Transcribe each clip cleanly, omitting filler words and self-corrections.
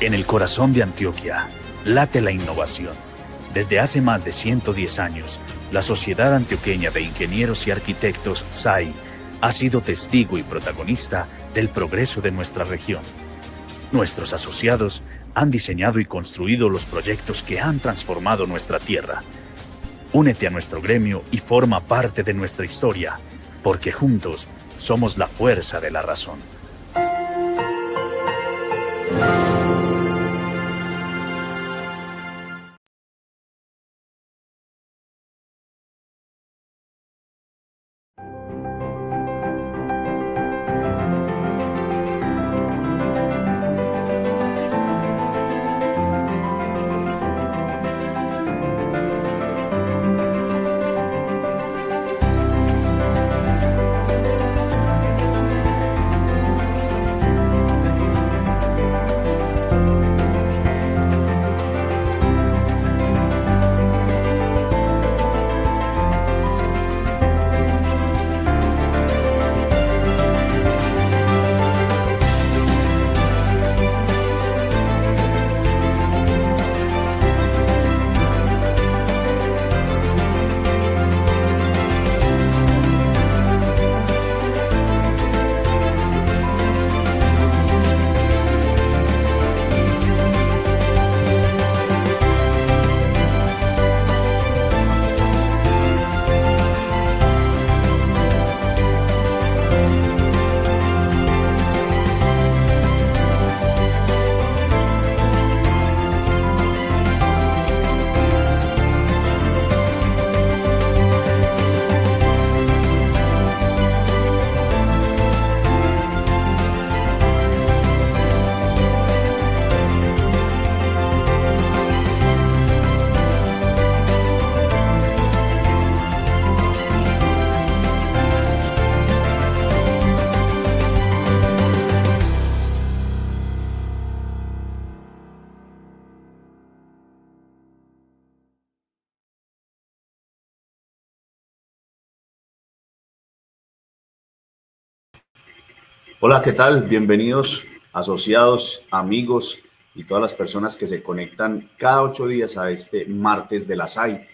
En el corazón de Antioquia late la innovación. Desde hace más de 110 años, la Sociedad Antioqueña de Ingenieros y Arquitectos, SAI, ha sido testigo y protagonista del progreso de nuestra región. Nuestros asociados han diseñado y construido los proyectos que han transformado nuestra tierra. Únete a nuestro gremio y forma parte de nuestra historia, porque juntos somos la fuerza de la razón. Hola, ¿qué tal? Bienvenidos, asociados, amigos y todas las personas que se conectan cada 8 días a este martes de la SAI.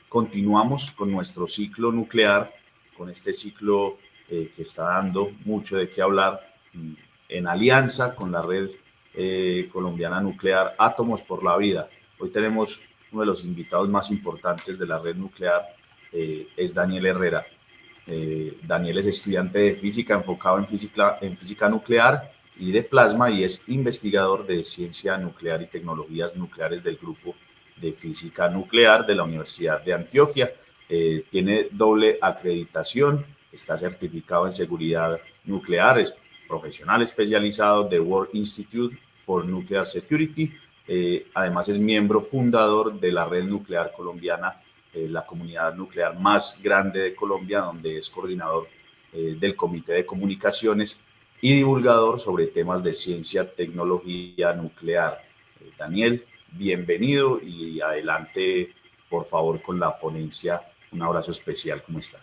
Continuamos con nuestro ciclo nuclear, con este ciclo que está dando mucho de qué hablar en alianza con la red colombiana nuclear Átomos por la Vida. Hoy tenemos uno de los invitados más importantes de la red nuclear, es Daniel Herrera. Daniel es estudiante de física enfocado en física nuclear y de plasma y es investigador de ciencia nuclear y tecnologías nucleares del grupo de física nuclear de la Universidad de Antioquia. Tiene doble acreditación, está certificado en seguridad nuclear, es profesional especializado de World Institute for Nuclear Security. Además es miembro fundador de la red nuclear colombiana, la comunidad nuclear más grande de Colombia, donde es coordinador del Comité de Comunicaciones y divulgador sobre temas de ciencia, tecnología nuclear. Daniel, bienvenido y adelante, por favor, con la ponencia. Un abrazo especial, ¿cómo está?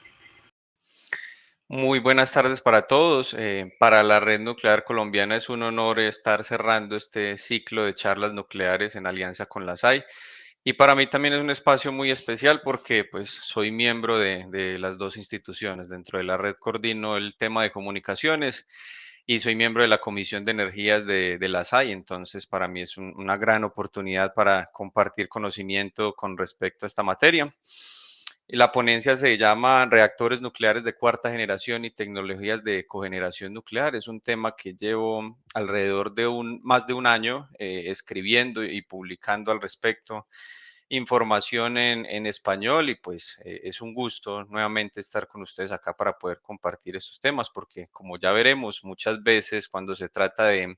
Muy buenas tardes para todos. Para la Red Nuclear Colombiana es un honor estar cerrando este ciclo de charlas nucleares en alianza con la SAI. Y para mí también es un espacio muy especial porque pues soy miembro de las dos instituciones. Dentro de la red coordino el tema de comunicaciones y soy miembro de la Comisión de Energías de la SAI. Entonces para mí es una gran oportunidad para compartir conocimiento con respecto a esta materia. Y la ponencia se llama Reactores nucleares de cuarta generación y tecnologías de cogeneración nuclear. Es un tema que llevo alrededor de más de un año escribiendo y publicando al respecto información en español y pues es un gusto nuevamente estar con ustedes acá para poder compartir estos temas porque como ya veremos muchas veces cuando se trata de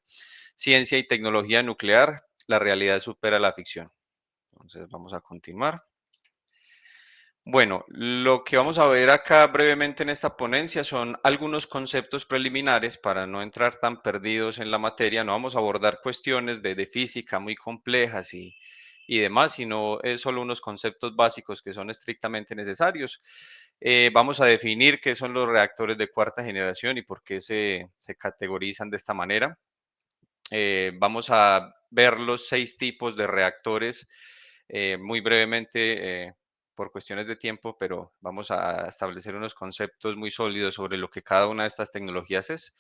ciencia y tecnología nuclear, la realidad supera la ficción. Entonces vamos a continuar. Bueno, lo que vamos a ver acá brevemente en esta ponencia son algunos conceptos preliminares para no entrar tan perdidos en la materia. No vamos a abordar cuestiones de física muy complejas y demás, sino es solo unos conceptos básicos que son estrictamente necesarios. Vamos a definir qué son los reactores de cuarta generación y por qué se categorizan de esta manera. Vamos a ver los 6 tipos de reactores muy brevemente por cuestiones de tiempo, pero vamos a establecer unos conceptos muy sólidos sobre lo que cada una de estas tecnologías es.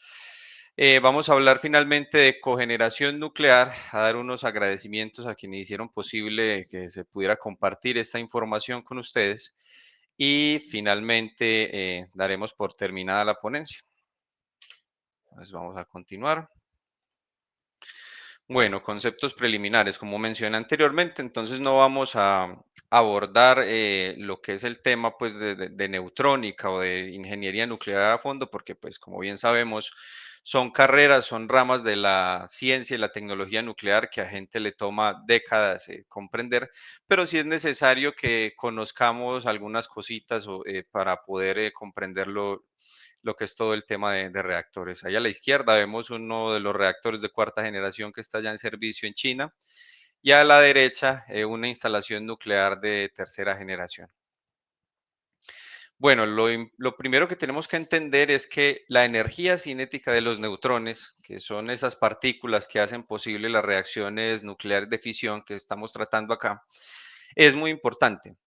Vamos a hablar finalmente de cogeneración nuclear, a dar unos agradecimientos a quienes hicieron posible que se pudiera compartir esta información con ustedes y finalmente daremos por terminada la ponencia. Entonces vamos a continuar. Bueno, conceptos preliminares, como mencioné anteriormente, entonces no vamos a abordar lo que es el tema pues de neutrónica o de ingeniería nuclear a fondo, porque pues como bien sabemos son carreras, son ramas de la ciencia y la tecnología nuclear que a gente le toma décadas comprender, pero sí es necesario que conozcamos algunas cositas para poder comprenderlo lo que es todo el tema de reactores. Ahí a la izquierda vemos uno de los reactores de cuarta generación que está ya en servicio en China y a la derecha una instalación nuclear de tercera generación. Bueno, lo primero que tenemos que entender es que la energía cinética de los neutrones, que son esas partículas que hacen posible las reacciones nucleares de fisión que estamos tratando acá, es muy importante.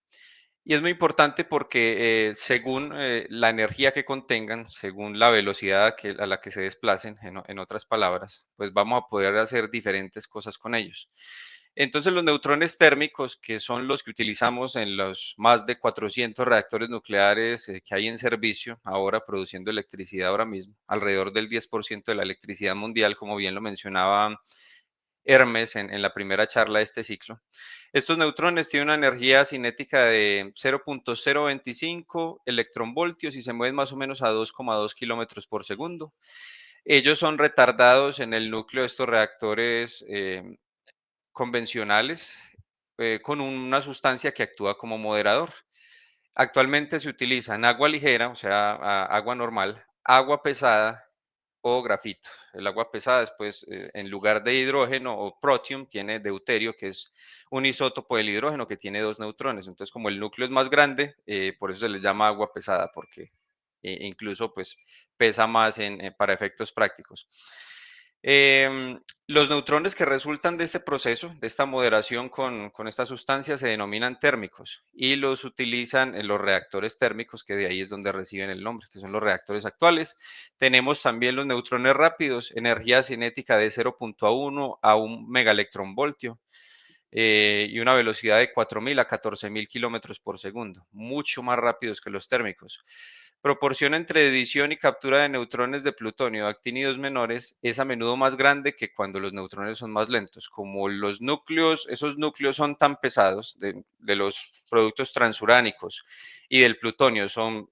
Y es muy importante porque según la energía que contengan, según la velocidad a la que se desplacen, en otras palabras, pues vamos a poder hacer diferentes cosas con ellos. Entonces los neutrones térmicos, que son los que utilizamos en los más de 400 reactores nucleares que hay en servicio, ahora produciendo electricidad ahora mismo, alrededor del 10% de la electricidad mundial, como bien lo mencionaba Hermes en la primera charla de este ciclo. Estos neutrones tienen una energía cinética de 0.025 electronvoltios y se mueven más o menos a 2,2 kilómetros por segundo. Ellos son retardados en el núcleo de estos reactores convencionales con una sustancia que actúa como moderador. Actualmente se utilizan agua ligera, o sea, agua normal, agua pesada o grafito. El agua pesada después, en lugar de hidrógeno o protium, tiene deuterio, que es un isótopo del hidrógeno que tiene dos neutrones. Entonces, como el núcleo es más grande, por eso se les llama agua pesada, porque incluso pues pesa más para efectos prácticos. Los neutrones que resultan de este proceso, de esta moderación con esta sustancia, se denominan térmicos y los utilizan en los reactores térmicos, que de ahí es donde reciben el nombre, que son los reactores actuales. Tenemos también los neutrones rápidos, energía cinética de 0.1 a 1 megaelectronvoltio y una velocidad de 4.000 a 14.000 kilómetros por segundo, mucho más rápidos que los térmicos. Proporción entre edición y captura de neutrones de plutonio de actínidos menores es a menudo más grande que cuando los neutrones son más lentos. Como los núcleos, esos núcleos son tan pesados de los productos transuránicos y del plutonio, son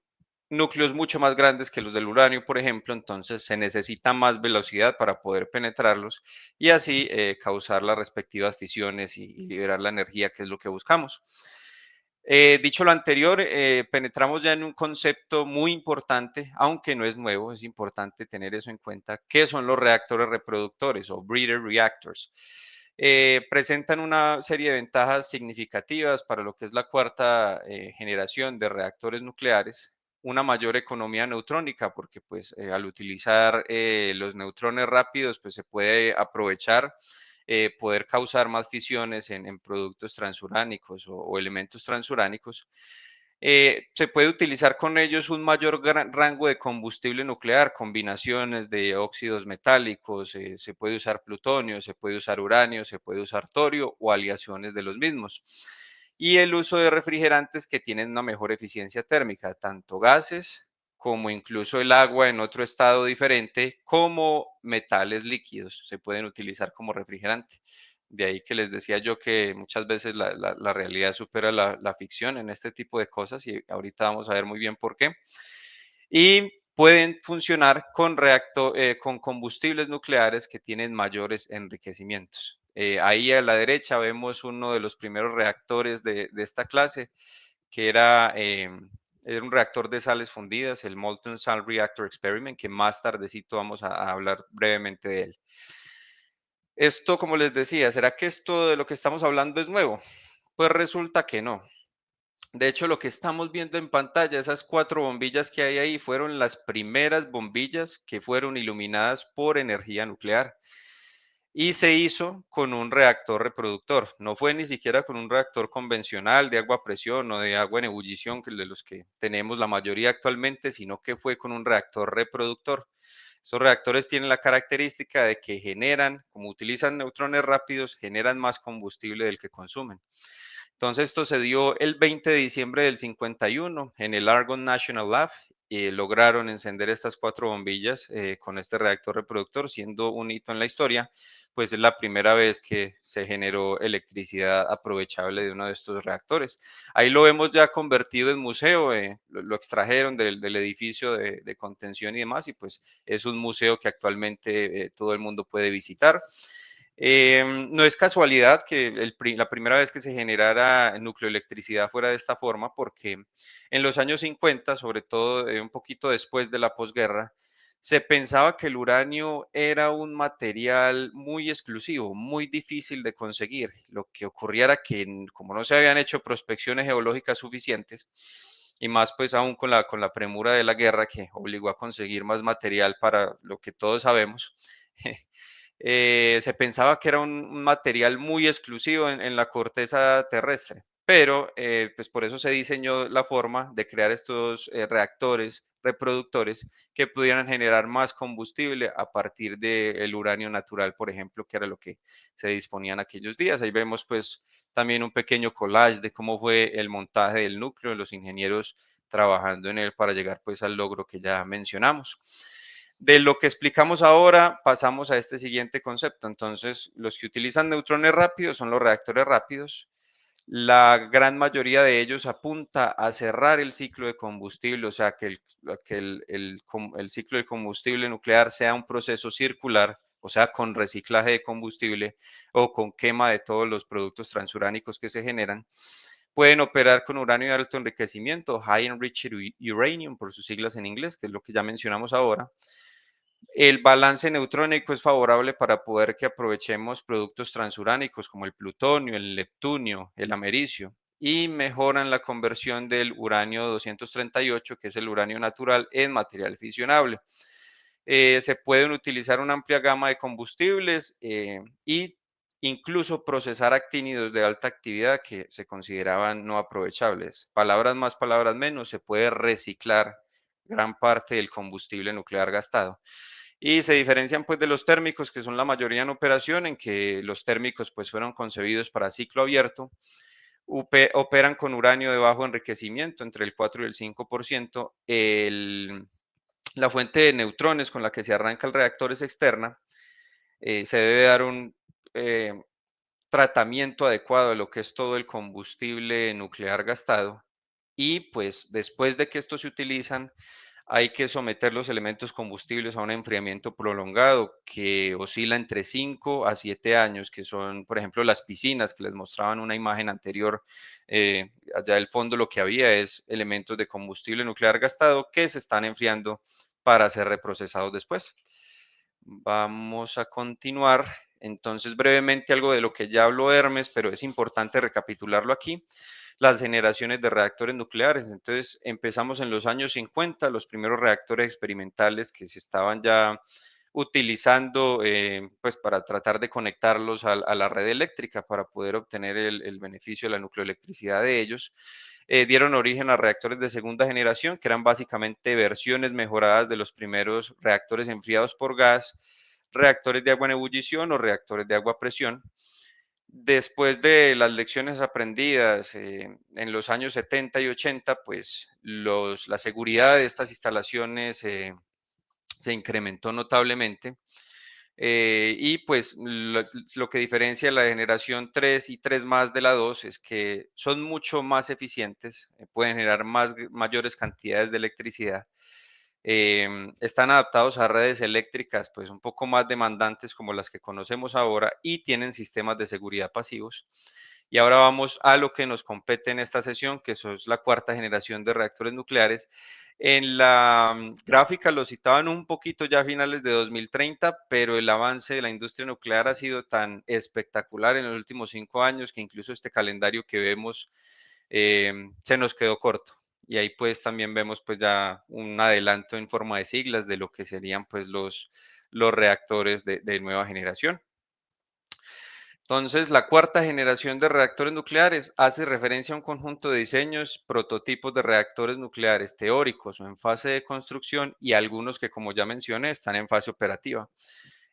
núcleos mucho más grandes que los del uranio, por ejemplo, entonces se necesita más velocidad para poder penetrarlos y así causar las respectivas fisiones y liberar la energía, que es lo que buscamos. Dicho lo anterior, penetramos ya en un concepto muy importante, aunque no es nuevo, es importante tener eso en cuenta, que son los reactores reproductores o breeder reactors. Presentan una serie de ventajas significativas para lo que es la cuarta generación de reactores nucleares, una mayor economía neutrónica, porque pues al utilizar los neutrones rápidos, pues se puede aprovechar poder causar más fisiones en productos transuránicos o elementos transuránicos. Se puede utilizar con ellos un mayor rango de combustible nuclear, combinaciones de óxidos metálicos, se puede usar plutonio, se puede usar uranio, se puede usar torio o aleaciones de los mismos. Y el uso de refrigerantes que tienen una mejor eficiencia térmica, tanto gases como incluso el agua en otro estado diferente, como metales líquidos, se pueden utilizar como refrigerante. De ahí que les decía yo que muchas veces la realidad supera la ficción en este tipo de cosas y ahorita vamos a ver muy bien por qué. Y pueden funcionar con combustibles nucleares que tienen mayores enriquecimientos. Ahí a la derecha vemos uno de los primeros reactores de esta clase, que era un reactor de sales fundidas, el Molten Salt Reactor Experiment, que más tardecito vamos a hablar brevemente de él. Esto, como les decía, ¿será que esto de lo que estamos hablando es nuevo? Pues resulta que no. De hecho, lo que estamos viendo en pantalla, esas 4 bombillas que hay ahí, fueron las primeras bombillas que fueron iluminadas por energía nuclear. y se hizo con un reactor reproductor. No fue ni siquiera con un reactor convencional de agua a presión o de agua en ebullición, que de los que tenemos la mayoría actualmente, sino que fue con un reactor reproductor. Estos reactores tienen la característica de que generan, como utilizan neutrones rápidos, generan más combustible del que consumen. Entonces, esto se dio el 20 de diciembre del 51 en el Argonne National Lab y lograron encender estas 4 bombillas con este reactor reproductor, siendo un hito en la historia, pues es la primera vez que se generó electricidad aprovechable de uno de estos reactores. Ahí lo vemos ya convertido en museo, lo extrajeron del edificio de contención y demás, y pues es un museo que actualmente todo el mundo puede visitar. No es casualidad que la primera vez que se generara nucleoelectricidad fuera de esta forma, porque en los años 50, sobre todo un poquito después de la posguerra, se pensaba que el uranio era un material muy exclusivo, muy difícil de conseguir. Lo que ocurría era que como no se habían hecho prospecciones geológicas suficientes, y más pues aún con la premura de la guerra que obligó a conseguir más material para lo que todos sabemos, se pensaba que era un material muy exclusivo en la corteza terrestre, pero pues por eso se diseñó la forma de crear estos reactores reproductores que pudieran generar más combustible a partir del uranio natural, por ejemplo, que era lo que se disponía en aquellos días. Ahí vemos pues también un pequeño collage de cómo fue el montaje del núcleo, de los ingenieros trabajando en él para llegar pues al logro que ya mencionamos. De lo que explicamos ahora, pasamos a este siguiente concepto. Entonces, los que utilizan neutrones rápidos son los reactores rápidos. La gran mayoría de ellos apunta a cerrar el ciclo de combustible, o sea, que el ciclo de combustible nuclear sea un proceso circular, o sea, con reciclaje de combustible o con quema de todos los productos transuránicos que se generan. Pueden operar con uranio de alto enriquecimiento, High Enriched Uranium, por sus siglas en inglés, que es lo que ya mencionamos ahora. El balance neutrónico es favorable para poder que aprovechemos productos transuránicos como el plutonio, el neptunio, el americio, y mejoran la conversión del uranio 238, que es el uranio natural, en material fisionable. Se pueden utilizar una amplia gama de combustibles y incluso procesar actínidos de alta actividad que se consideraban no aprovechables. Palabras más, palabras menos, se puede reciclar gran parte del combustible nuclear gastado. Y se diferencian pues de los térmicos, que son la mayoría en operación, en que los térmicos pues fueron concebidos para ciclo abierto, operan con uranio de bajo enriquecimiento, entre el 4 y el 5%. La fuente de neutrones con la que se arranca el reactor es externa. Se debe dar un eh, tratamiento adecuado de lo que es todo el combustible nuclear gastado. Y pues después de que estos se utilizan, hay que someter los elementos combustibles a un enfriamiento prolongado que oscila entre 5 a 7 años, que son, por ejemplo, las piscinas que les mostraban una imagen anterior. Allá del fondo lo que había es elementos de combustible nuclear gastado que se están enfriando para ser reprocesados después. Vamos a continuar. Entonces, brevemente algo de lo que ya habló Hermes, pero es importante recapitularlo aquí, las generaciones de reactores nucleares. Entonces, empezamos en los años 50, los primeros reactores experimentales que se estaban ya utilizando pues para tratar de conectarlos a la red eléctrica para poder obtener el beneficio de la nucleoelectricidad de ellos. Dieron origen a reactores de segunda generación, que eran básicamente versiones mejoradas de los primeros reactores enfriados por gas, reactores de agua en ebullición o reactores de agua a presión. Después de las lecciones aprendidas en los años 70 y 80, pues la seguridad de estas instalaciones se incrementó notablemente. Y pues lo que diferencia la generación 3 y 3 más de la 2 es que son mucho más eficientes, pueden generar mayores cantidades de electricidad. Están adaptados a redes eléctricas pues un poco más demandantes como las que conocemos ahora y tienen sistemas de seguridad pasivos. Y ahora vamos a lo que nos compete en esta sesión, que eso es la cuarta generación de reactores nucleares. En la gráfica lo citaban un poquito ya a finales de 2030, pero el avance de la industria nuclear ha sido tan espectacular en los últimos 5 años que incluso este calendario que vemos se nos quedó corto. Y ahí pues también vemos pues ya un adelanto en forma de siglas de lo que serían pues los reactores de nueva generación. Entonces, la cuarta generación de reactores nucleares hace referencia a un conjunto de diseños, prototipos de reactores nucleares teóricos o en fase de construcción y algunos que, como ya mencioné, están en fase operativa.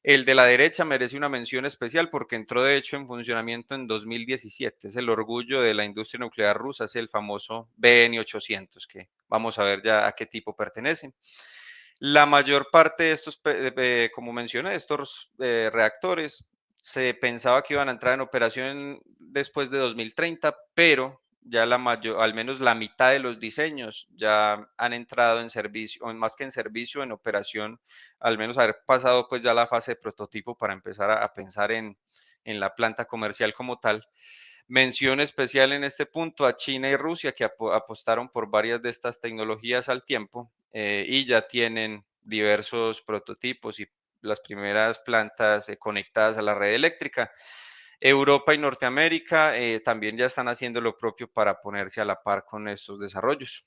El de la derecha merece una mención especial porque entró de hecho en funcionamiento en 2017. Es el orgullo de la industria nuclear rusa, es el famoso BN-800, que vamos a ver ya a qué tipo pertenecen. La mayor parte de estos, como mencioné, estos reactores se pensaba que iban a entrar en operación después de 2030, pero ya la mayor, al menos la mitad de los diseños ya han entrado en servicio, o más que en servicio, en operación, al menos haber pasado pues ya la fase de prototipo para empezar a pensar en la planta comercial como tal. Mención especial en este punto a China y Rusia, que apostaron por varias de estas tecnologías al tiempo y ya tienen diversos prototipos y las primeras plantas conectadas a la red eléctrica. Europa y Norteamérica también ya están haciendo lo propio para ponerse a la par con estos desarrollos.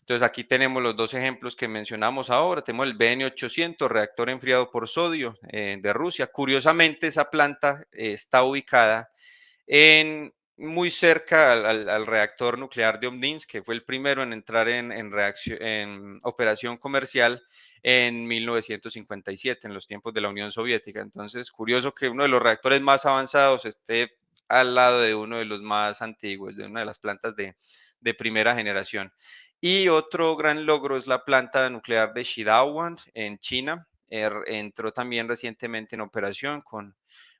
Entonces aquí tenemos los dos ejemplos que mencionamos ahora. Tenemos el BN-800, reactor enfriado por sodio de Rusia. Curiosamente, esa planta está ubicada muy cerca al reactor nuclear de Omninsk, que fue el primero en entrar en operación comercial en 1957, en los tiempos de la Unión Soviética. Entonces, curioso que uno de los reactores más avanzados esté al lado de uno de los más antiguos, de una de las plantas de primera generación. Y otro gran logro es la planta nuclear de Shidawan en China. Entró también recientemente en operación con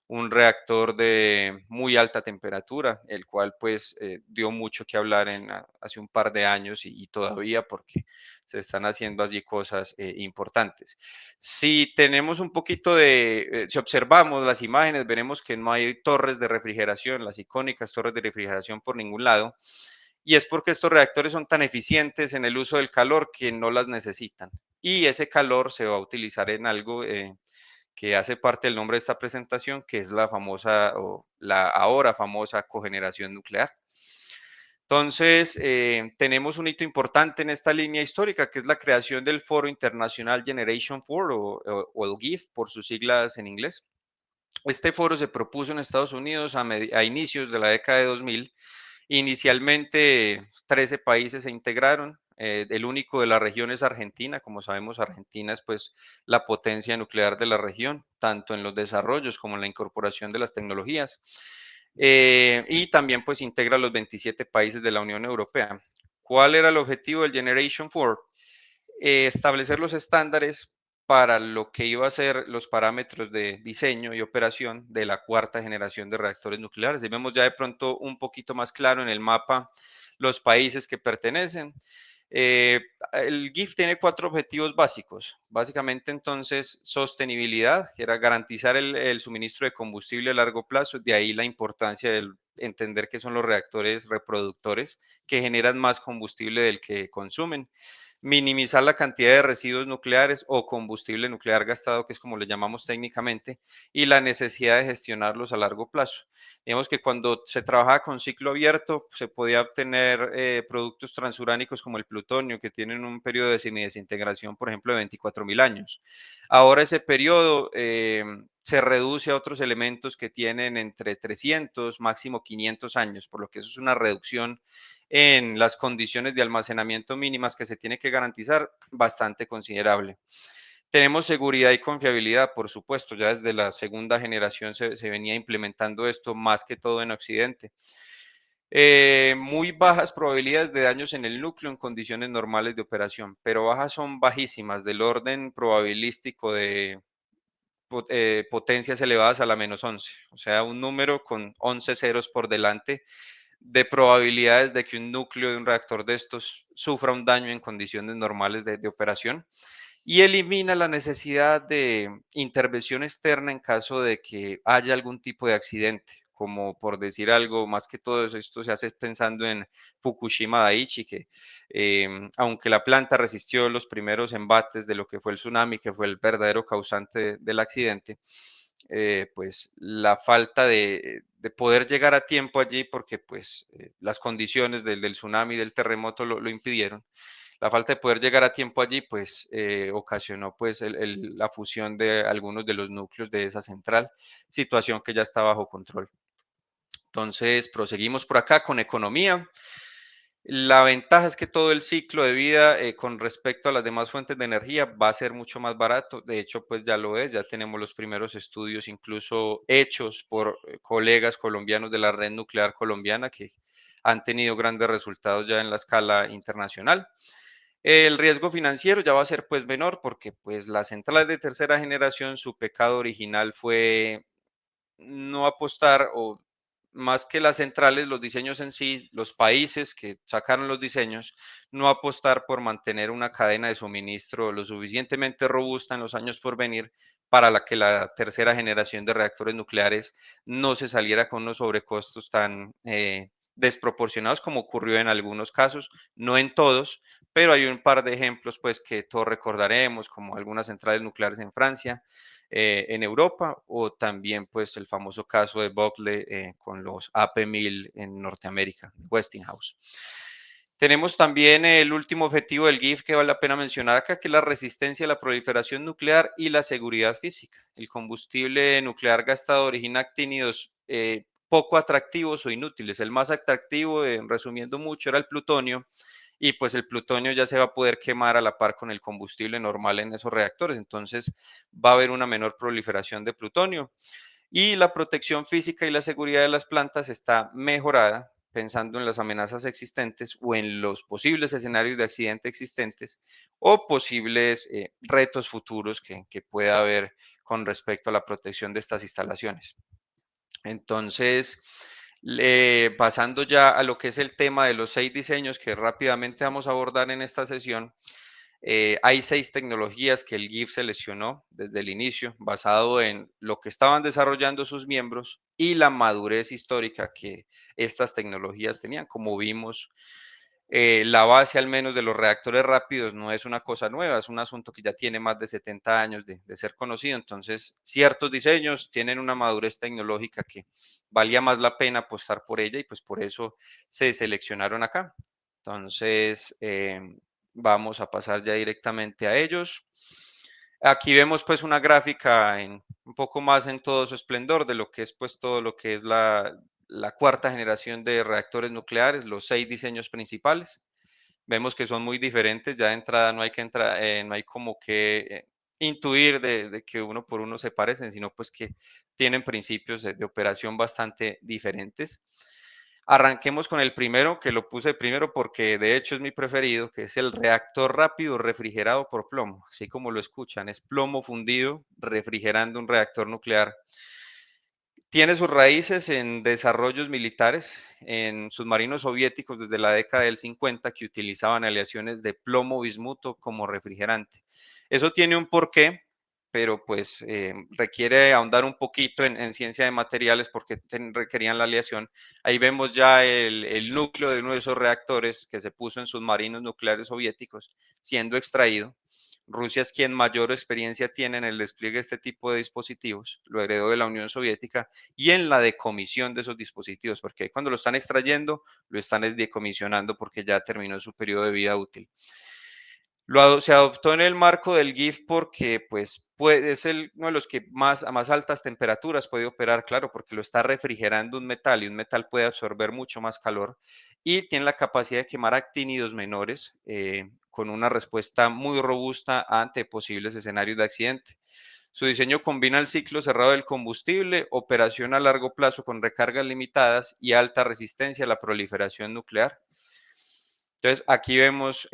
un reactor de muy alta temperatura, el cual pues dio mucho que hablar hace un par de años y todavía porque se están haciendo allí cosas importantes. Si tenemos un poquito si observamos las imágenes, veremos que no hay torres de refrigeración, las icónicas torres de refrigeración por ningún lado. Y es porque estos reactores son tan eficientes en el uso del calor que no las necesitan. Y ese calor se va a utilizar en algo que hace parte del nombre de esta presentación, que es la famosa o la ahora famosa cogeneración nuclear. Entonces, tenemos un hito importante en esta línea histórica, que es la creación del Foro Internacional Generation 4 o el GIF por sus siglas en inglés. Este foro se propuso en Estados Unidos a inicios de la década de 2000. Inicialmente 13 países se integraron. El único de la región es Argentina. Como sabemos, Argentina es pues la potencia nuclear de la región, tanto en los desarrollos como en la incorporación de las tecnologías. Y también pues integra los 27 países de la Unión Europea. ¿Cuál era el objetivo del Generation 4? Establecer los estándares para lo que iba a ser los parámetros de diseño y operación de la cuarta generación de reactores nucleares. Y vemos ya de pronto un poquito más claro en el mapa los países que pertenecen. El GIF tiene 4 objetivos básicos. Básicamente, entonces, sostenibilidad, que era garantizar el suministro de combustible a largo plazo. De ahí la importancia de entender que son los reactores reproductores que generan más combustible del que consumen. Minimizar la cantidad de residuos nucleares o combustible nuclear gastado, que es como le llamamos técnicamente, y la necesidad de gestionarlos a largo plazo. Digamos que cuando se trabajaba con ciclo abierto, se podía obtener productos transuránicos como el plutonio, que tienen un periodo de semidesintegración, por ejemplo, de 24.000 años. Ahora ese periodo se reduce a otros elementos que tienen entre 300, máximo 500 años, por lo que eso es una reducción en las condiciones de almacenamiento mínimas que se tiene que garantizar bastante considerable. Tenemos seguridad y confiabilidad, por supuesto, ya desde la segunda generación se venía implementando esto más que todo en Occidente. Muy bajas probabilidades de daños en el núcleo en condiciones normales de operación, pero bajas son bajísimas, del orden probabilístico de potencias elevadas a la -11, o sea, un número con 11 ceros por delante de probabilidades de que un núcleo de un reactor de estos sufra un daño en condiciones normales de operación y elimina la necesidad de intervención externa en caso de que haya algún tipo de accidente, como por decir algo, más que todo esto se hace pensando en Fukushima Daiichi, que aunque la planta resistió los primeros embates de lo que fue el tsunami, que fue el verdadero causante del accidente, pues la falta de poder llegar a tiempo allí porque pues las condiciones del tsunami y del terremoto lo impidieron, La falta de poder llegar a tiempo allí, pues, ocasionó pues la fusión de algunos de los núcleos de esa central, situación que ya está bajo control. Entonces, proseguimos por acá con economía. La ventaja es que todo el ciclo de vida con respecto a las demás fuentes de energía va a ser mucho más barato. De hecho, pues ya lo es, ya tenemos los primeros estudios incluso hechos por colegas colombianos de la red nuclear colombiana que han tenido grandes resultados ya en la escala internacional. El riesgo financiero ya va a ser pues menor porque pues las centrales de tercera generación, su pecado original fue no apostar o más que las centrales, los diseños en sí, los países que sacaron los diseños, no apostar por mantener una cadena de suministro lo suficientemente robusta en los años por venir para la que la tercera generación de reactores nucleares no se saliera con unos sobrecostos tan desproporcionados como ocurrió en algunos casos, no en todos, pero hay un par de ejemplos pues que todos recordaremos, como algunas centrales nucleares en Francia, en Europa, o también pues el famoso caso de Buckley con los AP1000 en Norteamérica, Westinghouse. Tenemos también el último objetivo del GIF que vale la pena mencionar acá, que es la resistencia a la proliferación nuclear y la seguridad física. El combustible nuclear gastado origina actínidos poco atractivos o inútiles. El más atractivo, resumiendo mucho, era el plutonio, y pues el plutonio ya se va a poder quemar a la par con el combustible normal en esos reactores, entonces va a haber una menor proliferación de plutonio y la protección física y la seguridad de las plantas está mejorada pensando en las amenazas existentes o en los posibles escenarios de accidente existentes o posibles retos futuros que pueda haber con respecto a la protección de estas instalaciones. Entonces, pasando ya a lo que es el tema de los 6 diseños que rápidamente vamos a abordar en esta sesión, hay 6 tecnologías que el GIF seleccionó desde el inicio, basado en lo que estaban desarrollando sus miembros y la madurez histórica que estas tecnologías tenían. Como vimos, la base al menos de los reactores rápidos no es una cosa nueva, es un asunto que ya tiene más de 70 años de ser conocido. Entonces, ciertos diseños tienen una madurez tecnológica que valía más la pena apostar por ella y pues por eso se seleccionaron acá. Entonces, vamos a pasar ya directamente a ellos. Aquí vemos pues una gráfica un poco más en todo su esplendor de lo que es pues todo lo que es la cuarta generación de reactores nucleares, los 6 diseños principales. Vemos que son muy diferentes, ya de entrada no hay que entrar, no hay como que intuir de que uno por uno se parecen, sino pues que tienen principios de operación bastante diferentes. Arranquemos con el primero, que lo puse primero porque de hecho es mi preferido, que es el reactor rápido refrigerado por plomo, así como lo escuchan, es plomo fundido refrigerando un reactor nuclear. Tiene sus raíces en desarrollos militares, en submarinos soviéticos desde la década del 50 que utilizaban aleaciones de plomo bismuto como refrigerante. Eso tiene un porqué, pero pues requiere ahondar un poquito en ciencia de materiales porque requerían la aleación. Ahí vemos ya el núcleo de uno de esos reactores que se puso en submarinos nucleares soviéticos siendo extraído. Rusia es quien mayor experiencia tiene en el despliegue de este tipo de dispositivos, lo heredó de la Unión Soviética, y en la decomisión de esos dispositivos, porque cuando lo están extrayendo, lo están decomisionando porque ya terminó su periodo de vida útil. Se adoptó en el marco del GIF porque pues, es uno de los que a más altas temperaturas puede operar, claro, porque lo está refrigerando un metal y un metal puede absorber mucho más calor y tiene la capacidad de quemar actínidos menores con una respuesta muy robusta ante posibles escenarios de accidente. Su diseño combina el ciclo cerrado del combustible, operación a largo plazo con recargas limitadas y alta resistencia a la proliferación nuclear. Entonces, aquí vemos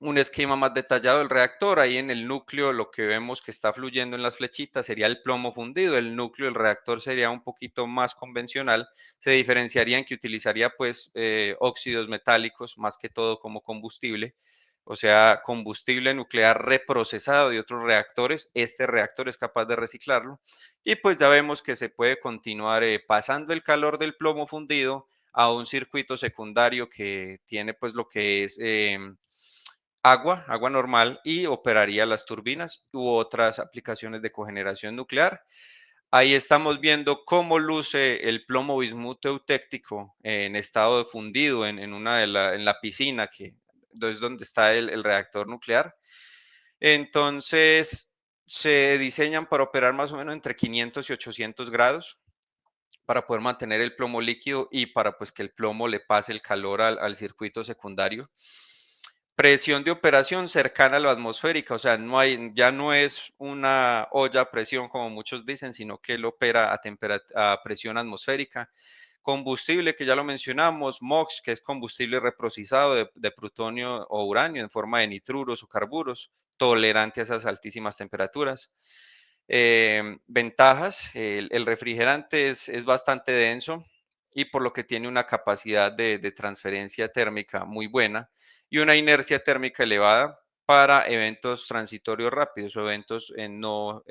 un esquema más detallado del reactor. Ahí en el núcleo lo que vemos que está fluyendo en las flechitas sería el plomo fundido. El núcleo del reactor sería un poquito más convencional. Se diferenciaría en que utilizaría pues óxidos metálicos más que todo como combustible. O sea, combustible nuclear reprocesado de otros reactores. Este reactor es capaz de reciclarlo. Y pues ya vemos que se puede continuar pasando el calor del plomo fundido a un circuito secundario que tiene pues lo que es agua normal y operaría las turbinas u otras aplicaciones de cogeneración nuclear. Ahí estamos viendo cómo luce el plomo bismuto eutéctico en estado de fundido en la piscina, que es donde está el reactor nuclear. Entonces, se diseñan para operar más o menos entre 500 y 800 grados para poder mantener el plomo líquido y para pues que el plomo le pase el calor al circuito secundario. Presión de operación cercana a lo atmosférica, o sea, ya no es una olla a presión como muchos dicen, sino que él opera a presión atmosférica. Combustible, que ya lo mencionamos, MOX, que es combustible reprocesado de plutonio o uranio en forma de nitruros o carburos, tolerante a esas altísimas temperaturas. Ventajas, el refrigerante es bastante denso y por lo que tiene una capacidad de transferencia térmica muy buena y una inercia térmica elevada para eventos transitorios rápidos o eventos no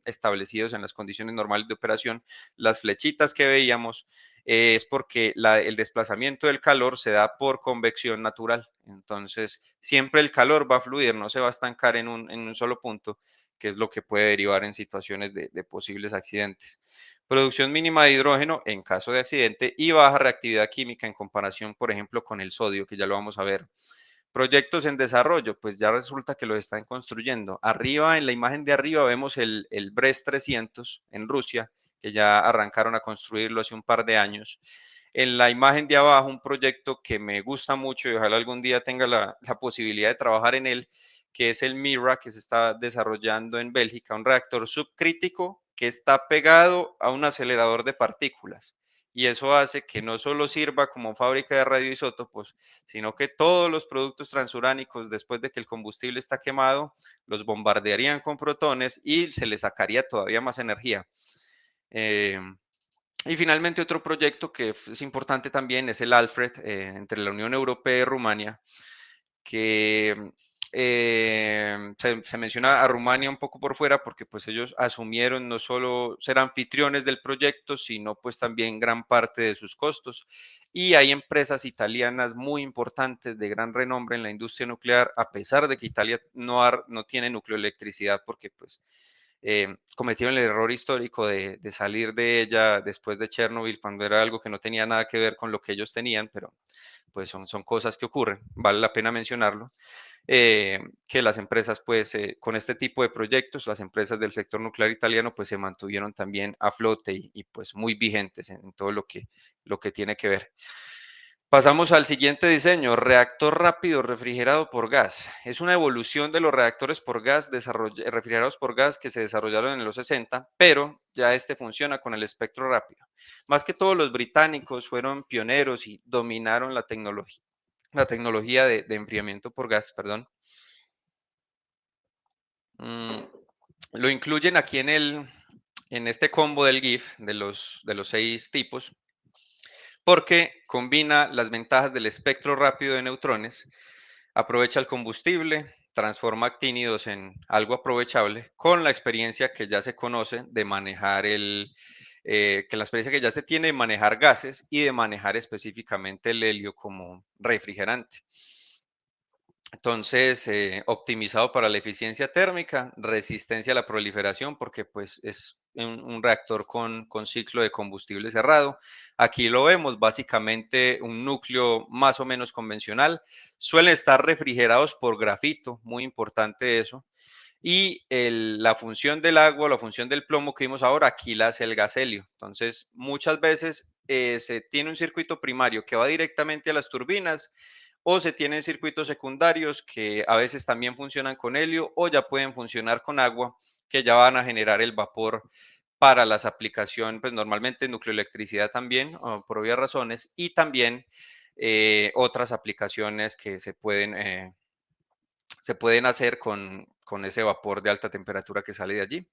establecidos en las condiciones normales de operación. Las flechitas que veíamos es porque el desplazamiento del calor se da por convección natural. Entonces, siempre el calor va a fluir, no se va a estancar en un solo punto, que es lo que puede derivar en situaciones de posibles accidentes. Producción mínima de hidrógeno en caso de accidente y baja reactividad química en comparación, por ejemplo, con el sodio, que ya lo vamos a ver. Proyectos en desarrollo, pues ya resulta que lo están construyendo. Arriba, en la imagen de arriba, vemos el Brest 300 en Rusia, que ya arrancaron a construirlo hace un par de años. En la imagen de abajo, un proyecto que me gusta mucho y ojalá algún día tenga la posibilidad de trabajar en él, que es el MIRA, que se está desarrollando en Bélgica, un reactor subcrítico que está pegado a un acelerador de partículas. Y eso hace que no solo sirva como fábrica de radioisótopos, sino que todos los productos transuránicos, después de que el combustible está quemado, los bombardearían con protones y se les sacaría todavía más energía. Eh, y finalmente otro proyecto que es importante también es el Alfred entre la Unión Europea y Rumania, que se menciona a Rumania un poco por fuera porque pues ellos asumieron no solo ser anfitriones del proyecto, sino pues también gran parte de sus costos. Y hay empresas italianas muy importantes de gran renombre en la industria nuclear, a pesar de que Italia no tiene nucleoelectricidad porque pues cometieron el error histórico de salir de ella después de Chernobyl, cuando era algo que no tenía nada que ver con lo que ellos tenían, pero pues son cosas que ocurren, vale la pena mencionarlo, que las empresas, pues, con este tipo de proyectos, las empresas del sector nuclear italiano, pues, se mantuvieron también a flote pues, muy vigentes en todo lo que tiene que ver. Pasamos al siguiente diseño, reactor rápido refrigerado por gas. Es una evolución de los reactores por gas refrigerados por gas que se desarrollaron en los 60, pero ya este funciona con el espectro rápido. Más que todo los británicos fueron pioneros y dominaron la tecnología de enfriamiento por gas, perdón. Mm, lo incluyen aquí en este combo del GIF de los 6 tipos, porque combina las ventajas del espectro rápido de neutrones, aprovecha el combustible, transforma actínidos en algo aprovechable con la experiencia que ya se conoce de manejar que la experiencia que ya se tiene de manejar gases y de manejar específicamente el helio como refrigerante. Entonces, optimizado para la eficiencia térmica, resistencia a la proliferación, porque pues es un reactor con ciclo de combustible cerrado. Aquí lo vemos, básicamente un núcleo más o menos convencional. Suelen estar refrigerados por grafito, muy importante eso. Y la función del agua, la función del plomo que vimos ahora, aquí la hace el gas helio. Entonces, muchas veces se tiene un circuito primario que va directamente a las turbinas o se tienen circuitos secundarios que a veces también funcionan con helio o ya pueden funcionar con agua, que ya van a generar el vapor para las aplicaciones, pues normalmente nucleoelectricidad también, por obvias razones, y también otras aplicaciones que se pueden hacer con ese vapor de alta temperatura que sale de allí.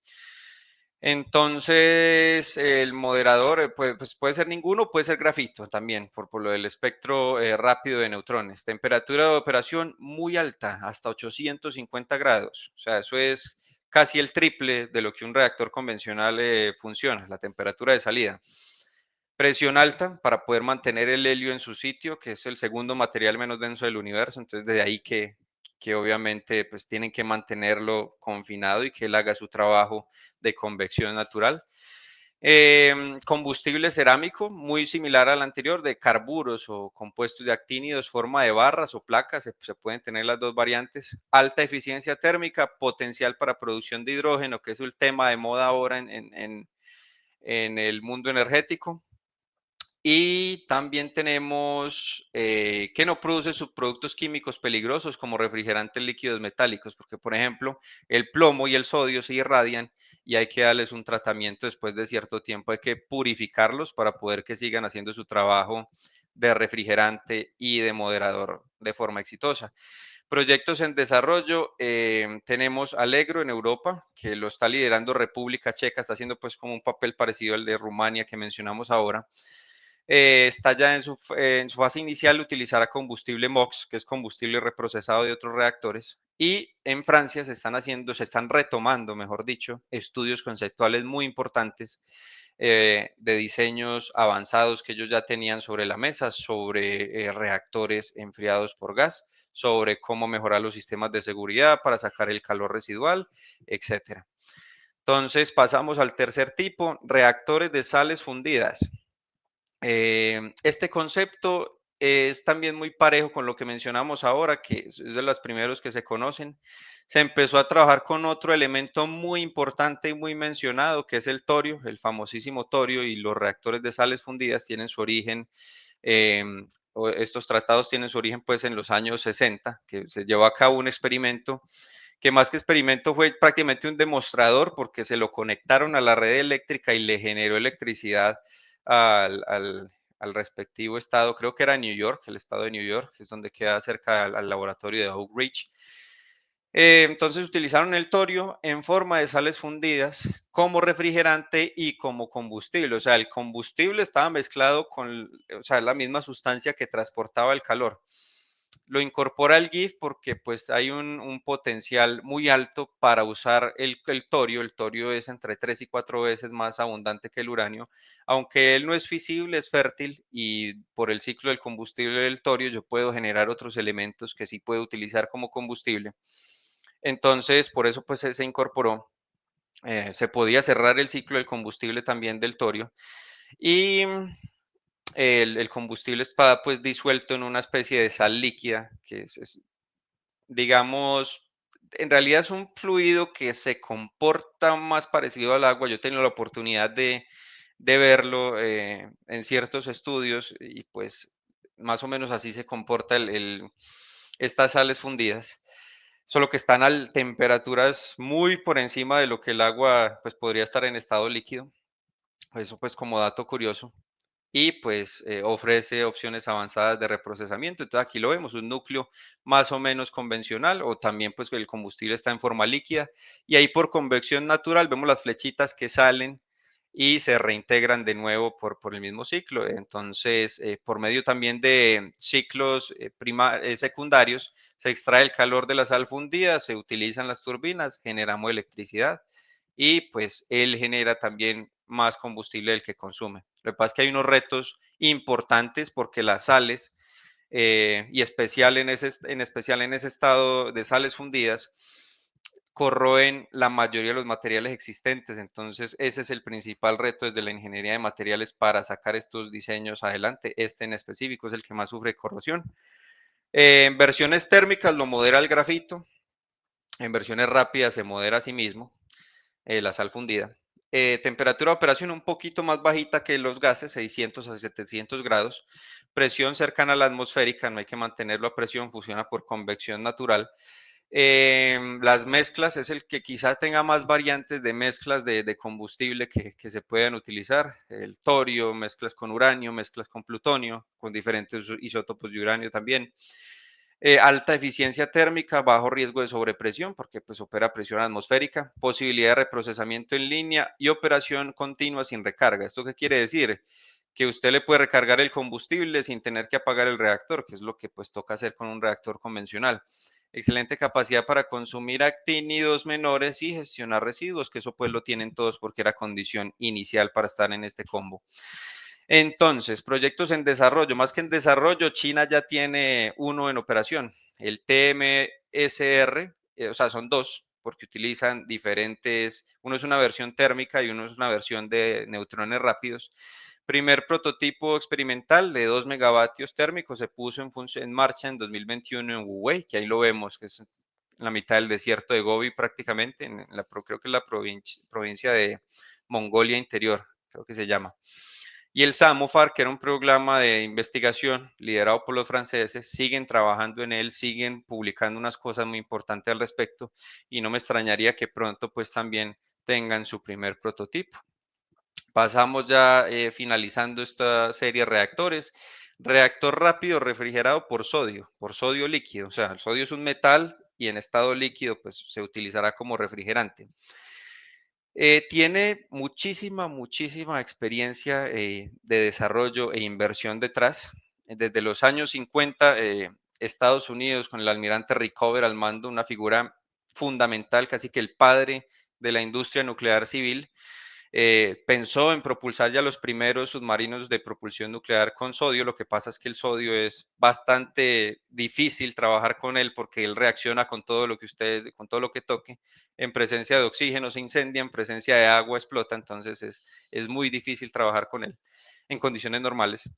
Entonces, el moderador pues puede ser ninguno, puede ser grafito también, por lo del espectro rápido de neutrones. Temperatura de operación muy alta, hasta 850 grados. O sea, eso es casi el triple de lo que un reactor convencional funciona, la temperatura de salida. Presión alta para poder mantener el helio en su sitio, que es el segundo material menos denso del universo. Entonces, de ahí que obviamente pues tienen que mantenerlo confinado y que él haga su trabajo de convección natural. Combustible cerámico, muy similar al anterior, de carburos o compuestos de actínidos, forma de barras o placas, se pueden tener las dos variantes. Alta eficiencia térmica, potencial para producción de hidrógeno, que es el tema de moda ahora en el mundo energético. Y también tenemos que no produce subproductos químicos peligrosos como refrigerantes líquidos metálicos, porque por ejemplo el plomo y el sodio se irradian y hay que darles un tratamiento después de cierto tiempo, hay que purificarlos para poder que sigan haciendo su trabajo de refrigerante y de moderador de forma exitosa. Proyectos en desarrollo, tenemos Allegro en Europa, que lo está liderando República Checa, está haciendo pues como un papel parecido al de Rumania que mencionamos ahora. Está ya en su fase inicial, utilizará combustible MOX, que es combustible reprocesado de otros reactores. Y en Francia se están retomando, mejor dicho, estudios conceptuales muy importantes de diseños avanzados que ellos ya tenían sobre la mesa, sobre reactores enfriados por gas, sobre cómo mejorar los sistemas de seguridad para sacar el calor residual, etcétera. Entonces pasamos al tercer tipo, reactores de sales fundidas. Este concepto es también muy parejo con lo que mencionamos ahora, que es de los primeros que se conocen. Se empezó a trabajar con otro elemento muy importante y muy mencionado, que es el torio, el famosísimo torio, y los reactores de sales fundidas tienen su origen, estos tratados tienen su origen pues en los años 60, que se llevó a cabo un experimento que más que experimento fue prácticamente un demostrador porque se lo conectaron a la red eléctrica y le generó electricidad al, al, al respectivo estado, creo que era New York, el estado de New York, que es donde queda cerca al laboratorio de Oak Ridge. Entonces utilizaron el torio en forma de sales fundidas como refrigerante y como combustible. O sea, el combustible estaba mezclado con, o sea, la misma sustancia que transportaba el calor. Lo incorpora el GIF porque pues hay un potencial muy alto para usar el torio. El torio es entre 3 y 4 veces más abundante que el uranio. Aunque él no es fisible, es fértil y por el ciclo del combustible del torio yo puedo generar otros elementos que sí puedo utilizar como combustible. Entonces, por eso pues se incorporó. Se podía cerrar el ciclo del combustible también del torio y el combustible está pues disuelto en una especie de sal líquida que digamos, en realidad es un fluido que se comporta más parecido al agua. Yo he tenido la oportunidad de verlo en ciertos estudios y pues más o menos así se comporta estas sales fundidas, solo que están a temperaturas muy por encima de lo que el agua pues podría estar en estado líquido. Eso pues como dato curioso. Y pues ofrece opciones avanzadas de reprocesamiento. Entonces aquí lo vemos, un núcleo más o menos convencional o también pues el combustible está en forma líquida y ahí por convección natural vemos las flechitas que salen y se reintegran de nuevo por el mismo ciclo. Entonces, por medio también de ciclos secundarios, se extrae el calor de la sal fundida, se utilizan las turbinas, generamos electricidad y pues él genera también más combustible del que consume. Lo que pasa es que hay unos retos importantes porque las sales, y en especial en ese estado de sales fundidas, corroen la mayoría de los materiales existentes. Entonces, ese es el principal reto desde la ingeniería de materiales para sacar estos diseños adelante. Este en específico es el que más sufre corrosión. En versiones térmicas lo modera el grafito, en versiones rápidas se modera a sí mismo la sal fundida. Temperatura de operación un poquito más bajita que los gases, 600 a 700 grados. Presión cercana a la atmosférica, no hay que mantenerlo a presión, funciona por convección natural. Las mezclas es el que quizá tenga más variantes de mezclas de combustible que se puedan utilizar. El torio, mezclas con uranio, mezclas con plutonio, con diferentes isótopos de uranio también. Alta eficiencia térmica, bajo riesgo de sobrepresión, porque pues opera a presión atmosférica, posibilidad de reprocesamiento en línea y operación continua sin recarga. ¿Esto qué quiere decir? Que usted le puede recargar el combustible sin tener que apagar el reactor, que es lo que pues toca hacer con un reactor convencional. Excelente capacidad para consumir actínidos menores y gestionar residuos, que eso pues lo tienen todos porque era condición inicial para estar en este combo. Entonces, proyectos en desarrollo, más que en desarrollo, China ya tiene uno en operación, el TMSR, o sea, son dos, porque utilizan diferentes, uno es una versión térmica y uno es una versión de neutrones rápidos. Primer prototipo experimental de 2 megavatios térmicos se puso en marcha en 2021 en Wuwei, que ahí lo vemos, que es en la mitad del desierto de Gobi prácticamente, creo que es la provincia de Mongolia Interior, creo que se llama. Y el SAMOFAR, que era un programa de investigación liderado por los franceses, siguen trabajando en él, siguen publicando unas cosas muy importantes al respecto y no me extrañaría que pronto pues también tengan su primer prototipo. Pasamos ya finalizando esta serie de reactores. Reactor rápido refrigerado por sodio líquido. O sea, el sodio es un metal y en estado líquido pues se utilizará como refrigerante. Tiene muchísima experiencia de desarrollo e inversión detrás. Desde los años 50, Estados Unidos con el almirante Rickover al mando, una figura fundamental, casi que el padre de la industria nuclear civil, pensó en propulsar ya los primeros submarinos de propulsión nuclear con sodio. Lo que pasa es que el sodio es bastante difícil trabajar con él porque él reacciona con todo lo que con todo lo que toque. En presencia de oxígeno se incendia, en presencia de agua explota, entonces es muy difícil trabajar con él en condiciones normales.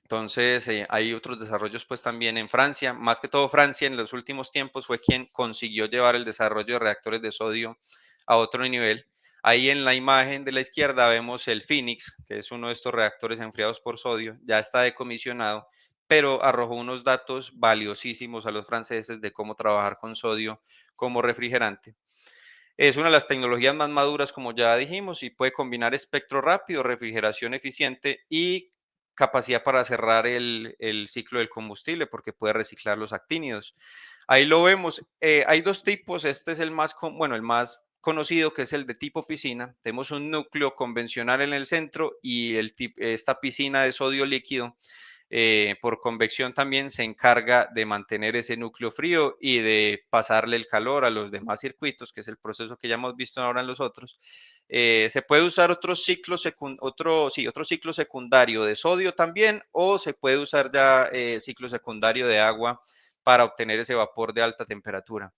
Entonces, hay otros desarrollos pues también en Francia, más que todo Francia en los últimos tiempos fue quien consiguió llevar el desarrollo de reactores de sodio a otro nivel. Ahí en la imagen de la izquierda vemos el Phoenix, que es uno de estos reactores enfriados por sodio, ya está decomisionado, pero arrojó unos datos valiosísimos a los franceses de cómo trabajar con sodio como refrigerante. Es una de las tecnologías más maduras, como ya dijimos, y puede combinar espectro rápido, refrigeración eficiente y capacidad para cerrar el ciclo del combustible, porque puede reciclar los actínidos. Ahí lo vemos. Hay dos tipos. Este es el más conocido, que es el de tipo piscina. Tenemos un núcleo convencional en el centro y esta piscina de sodio líquido por convección también se encarga de mantener ese núcleo frío y de pasarle el calor a los demás circuitos, que es el proceso que ya hemos visto ahora en los otros. Se puede usar otro ciclo secundario de sodio también, o se puede usar ya ciclo secundario de agua para obtener ese vapor de alta temperatura.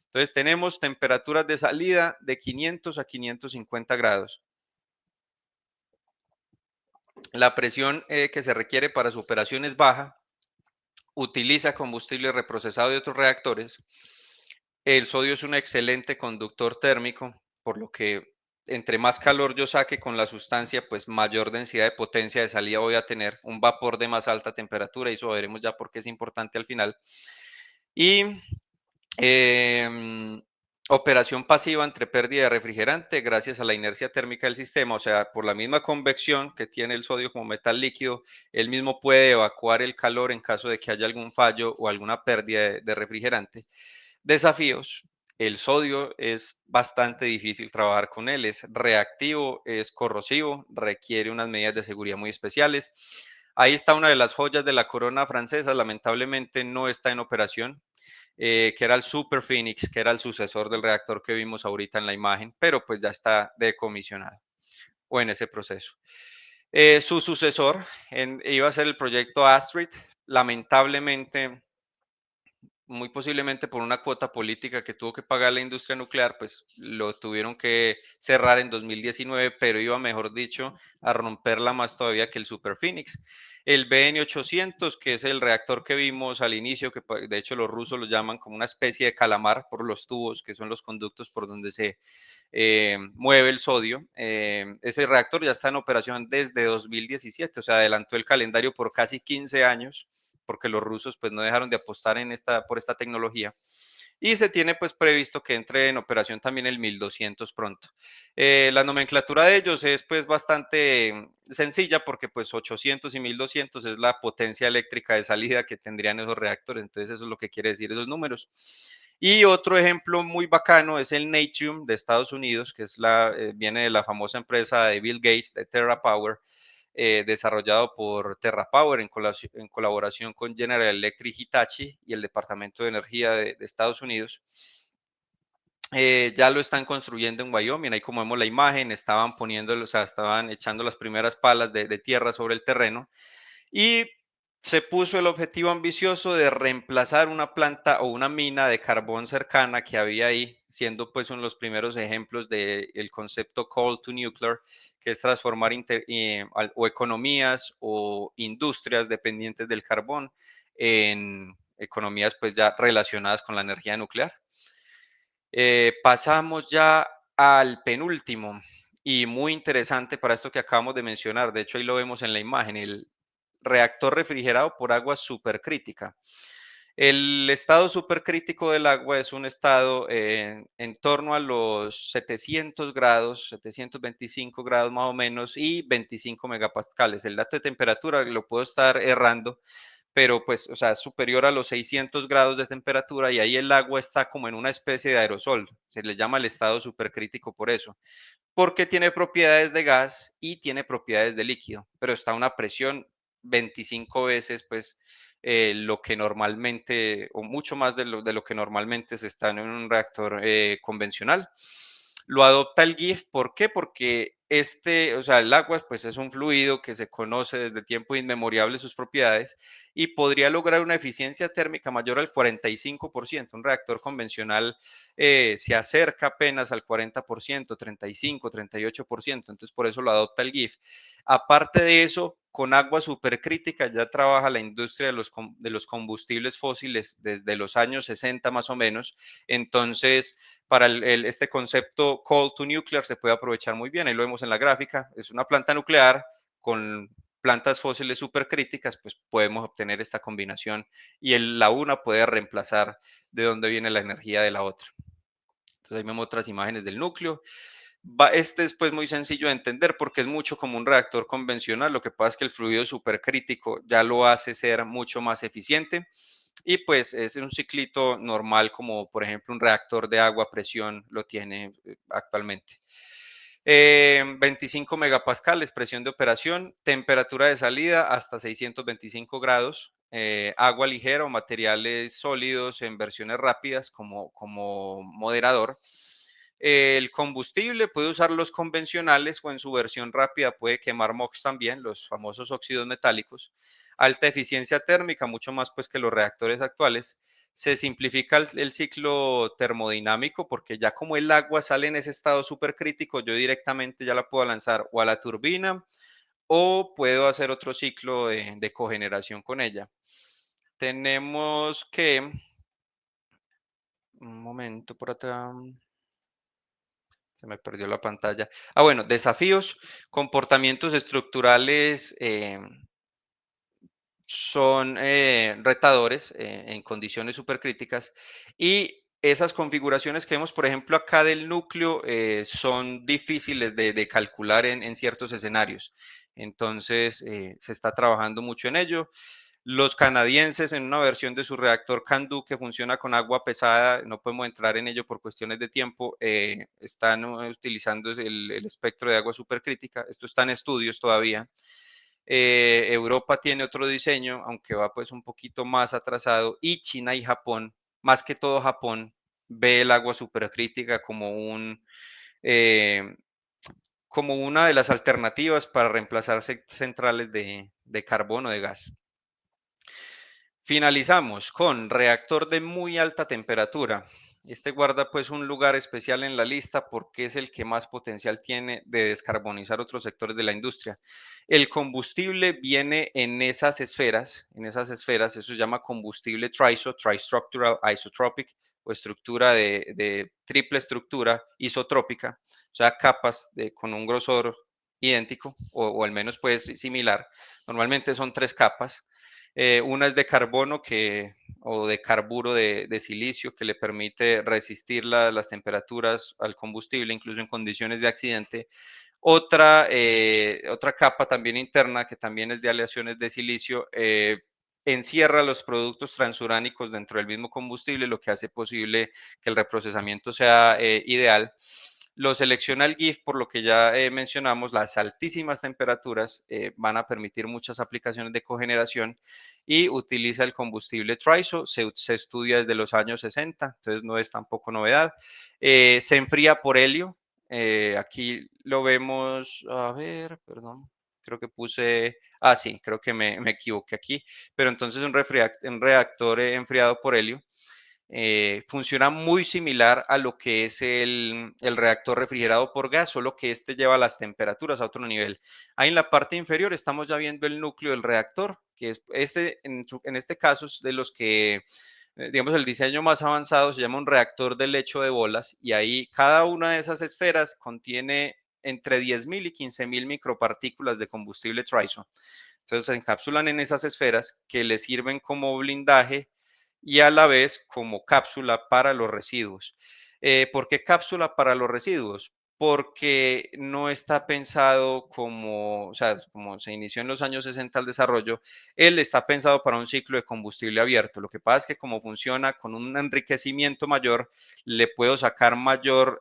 Entonces tenemos temperaturas de salida de 500 a 550 grados. La presión que se requiere para su operación es baja, utiliza combustible reprocesado de otros reactores. El sodio es un excelente conductor térmico, por lo que entre más calor yo saque con la sustancia, pues mayor densidad de potencia de salida voy a tener, un vapor de más alta temperatura, y eso veremos ya por qué es importante al final. Y operación pasiva entre pérdida de refrigerante gracias a la inercia térmica del sistema, o sea, por la misma convección que tiene el sodio como metal líquido, él mismo puede evacuar el calor en caso de que haya algún fallo o alguna pérdida de refrigerante. Desafíos. El sodio es bastante difícil trabajar con él, es reactivo, es corrosivo, requiere unas medidas de seguridad muy especiales. Ahí está una de las joyas de la corona francesa, lamentablemente no está en operación, que era el Super Phoenix, que era el sucesor del reactor que vimos ahorita en la imagen, pero pues ya está decomisionado o en ese proceso. Su sucesor iba a ser el proyecto Astrid. Lamentablemente, muy posiblemente por una cuota política que tuvo que pagar la industria nuclear, pues lo tuvieron que cerrar en 2019, pero iba, mejor dicho, a romperla más todavía que el Super Phoenix. El BN800, que es el reactor que vimos al inicio, que de hecho los rusos lo llaman como una especie de calamar por los tubos, que son los conductos por donde se mueve el sodio. Ese reactor ya está en operación desde 2017, o sea, adelantó el calendario por casi 15 años, porque los rusos pues no dejaron de apostar por esta tecnología. Y se tiene pues previsto que entre en operación también el 1200 pronto. La nomenclatura de ellos es pues bastante sencilla, porque pues 800 y 1200 es la potencia eléctrica de salida que tendrían esos reactores. Entonces eso es lo que quiere decir esos números. Y otro ejemplo muy bacano es el Natrium de Estados Unidos, que viene de la famosa empresa de Bill Gates, de TerraPower, desarrollado por TerraPower en colaboración con General Electric, Hitachi y el Departamento de Energía de Estados Unidos. Ya lo están construyendo en Wyoming. Ahí, como vemos la imagen, estaban echando las primeras palas de tierra sobre el terreno, y se puso el objetivo ambicioso de reemplazar una planta o una mina de carbón cercana que había ahí. siendo pues uno de los primeros ejemplos del concepto Coal to Nuclear, que es transformar o economías o industrias dependientes del carbón en economías pues ya relacionadas con la energía nuclear. Pasamos ya al penúltimo y muy interesante para esto que acabamos de mencionar. De hecho, ahí lo vemos en la imagen, el reactor refrigerado por agua supercrítica. El estado supercrítico del agua es un estado en torno a los 700 grados, 725 grados más o menos y 25 megapascales. El dato de temperatura lo puedo estar errando, pero pues, o sea, es superior a los 600 grados de temperatura y ahí el agua está como en una especie de aerosol. Se le llama el estado supercrítico por eso, porque tiene propiedades de gas y tiene propiedades de líquido, pero está a una presión 25 veces, pues, lo que normalmente, o mucho más de lo que normalmente se está en un reactor convencional. Lo adopta el GIF, ¿por qué? Porque o sea, el agua, pues, es un fluido que se conoce desde tiempo inmemorial sus propiedades y podría lograr una eficiencia térmica mayor al 45%. Un reactor convencional se acerca apenas al 40%, 35, 38%, entonces por eso lo adopta el GIF. Aparte de eso, con agua supercrítica ya trabaja la industria de los combustibles fósiles desde los años 60 más o menos, entonces para este concepto Coal to Nuclear se puede aprovechar muy bien, ahí lo vemos en la gráfica, es una planta nuclear con plantas fósiles supercríticas, pues podemos obtener esta combinación y la una puede reemplazar de dónde viene la energía de la otra. Entonces ahí vemos otras imágenes del núcleo. Este es pues muy sencillo de entender porque es mucho como un reactor convencional. Lo que pasa es que el fluido supercrítico ya lo hace ser mucho más eficiente y pues es un ciclito normal como por ejemplo un reactor de agua a presión lo tiene actualmente. 25 megapascales, presión de operación, temperatura de salida hasta 625 grados, agua ligera o materiales sólidos en versiones rápidas como moderador. El combustible puede usar los convencionales o en su versión rápida puede quemar MOX también, los famosos óxidos metálicos. Alta eficiencia térmica, mucho más pues que los reactores actuales. Se simplifica el ciclo termodinámico porque ya como el agua sale en ese estado supercrítico, yo directamente ya la puedo lanzar o a la turbina o puedo hacer otro ciclo de cogeneración con ella. Tenemos que, un momento por acá, se me perdió la pantalla. Bueno, desafíos, comportamientos estructurales son retadores en condiciones supercríticas y esas configuraciones que vemos, por ejemplo, acá del núcleo son difíciles de calcular en ciertos escenarios. Entonces, se está trabajando mucho en ello. Los canadienses en una versión de su reactor CANDU que funciona con agua pesada, no podemos entrar en ello por cuestiones de tiempo, están utilizando el espectro de agua supercrítica. Esto está en estudios todavía. Europa tiene otro diseño, aunque va pues un poquito más atrasado, y China y Japón, más que todo Japón, ve el agua supercrítica eh, como una de las alternativas para reemplazar centrales de carbón o de gas. Finalizamos con reactor de muy alta temperatura. Este guarda pues un lugar especial en la lista porque es el que más potencial tiene de descarbonizar otros sectores de la industria. El combustible viene en esas esferas, eso se llama combustible tristructural isotropic o estructura de triple estructura isotrópica, o sea, capas con un grosor idéntico o al menos pues similar. Normalmente son 3 capas. Una es de carbono o de carburo de silicio que le permite resistir las temperaturas al combustible, incluso en condiciones de accidente. Otra capa también interna, que también es de aleaciones de silicio, encierra los productos transuránicos dentro del mismo combustible, lo que hace posible que el reprocesamiento sea ideal. Lo selecciona el GIF, por lo que ya mencionamos, las altísimas temperaturas van a permitir muchas aplicaciones de cogeneración y utiliza el combustible TRISO, se estudia desde los años 60, entonces no es tampoco novedad. Se enfría por helio, aquí lo vemos, a ver, perdón, creo que puse, sí, creo que me equivoqué aquí, pero entonces un reactor enfriado por helio. Funciona muy similar a lo que es el reactor refrigerado por gas, solo que este lleva las temperaturas a otro nivel. Ahí en la parte inferior estamos ya viendo el núcleo del reactor, que es este, en este caso es de los que, digamos, el diseño más avanzado se llama un reactor de lecho de bolas, y ahí cada una de esas esferas contiene entre 10.000 y 15.000 micropartículas de combustible TRISO. Entonces se encapsulan en esas esferas que le sirven como blindaje y a la vez como cápsula para los residuos. ¿Por qué cápsula para los residuos? Porque no está pensado como, o sea, como se inició en los años 60 el desarrollo, él está pensado para un ciclo de combustible abierto. Lo que pasa es que como funciona con un enriquecimiento mayor, le puedo sacar mayor